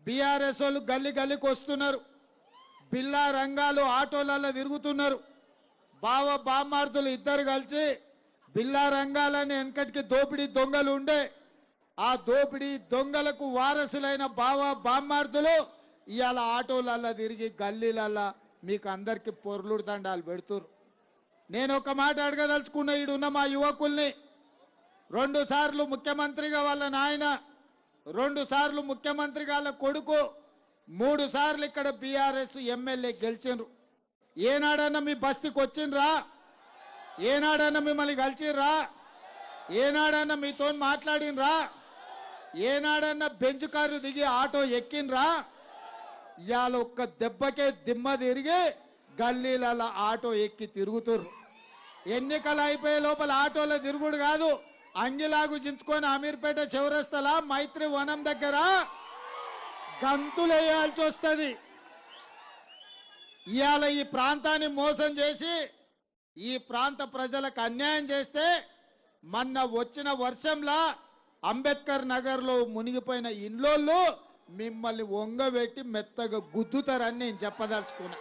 BRS వాళ్ళు గల్లి గల్లికి వస్తున్నారు. బిల్లా రంగాలు ఆటోలలో తిరుగుతున్నారు. బావ బామ్మార్దులు ఇద్దరు కలిసి బిల్లా రంగాలని వెనకటికి దోపిడీ దొంగలు ఉండే ఆ దోపిడీ దొంగలకు వారసులైన బావ బామ్మార్దులు ఇవాళ ఆటోలలో తిరిగి గల్లీలల్లా మీకు అందరికీ పొర్లుడు దండాలు పెడుతురు. నేను ఒక మాట అడగదలుచుకున్న ఈడున్న మా యువకుల్ని, 2 సార్లు ముఖ్యమంత్రిగా వాళ్ళ నాయన, 2 సార్లు ముఖ్యమంత్రిగా వాళ్ళ కొడుకు, 3 సార్లు ఇక్కడ బీఆర్ఎస్ ఎమ్మెల్యే గెలిచిండ్రు. ఏనాడన్నా మీ బస్తీకి వచ్చిండ్రా? ఏనాడన్నా మిమ్మల్ని కలిసిర్రా? ఏనాడన్నా మీతో మాట్లాడినరా? ఏనాడన్నా బెంచ్ కారు దిగి ఆటో ఎక్కినరా? ఇవాళ ఒక్క దెబ్బకే దిమ్మ తిరిగి గల్లీలలో ఆటో ఎక్కి తిరుగుతుర్రు. ఎన్నికలు అయిపోయే లోపల ఆటోలో తిరుగుడు కాదు, అంగిలాగు చించుకొని అమీర్పేట చౌరస్తలా మైత్రి వనం దగ్గర గంతులేయాల్సి వస్తుంది. ఇవాళ ఈ ప్రాంతాన్ని మోసం చేసి ఈ ప్రాంత ప్రజలకు అన్యాయం చేస్తే మొన్న వచ్చిన వర్షంలా అంబేద్కర్ నగర్లో మునిగిపోయిన ఇండ్లోళ్ళు మిమ్మల్ని వంగబెట్టి మెత్తగా గుద్దుతారని నేను చెప్పదలుచుకున్నా.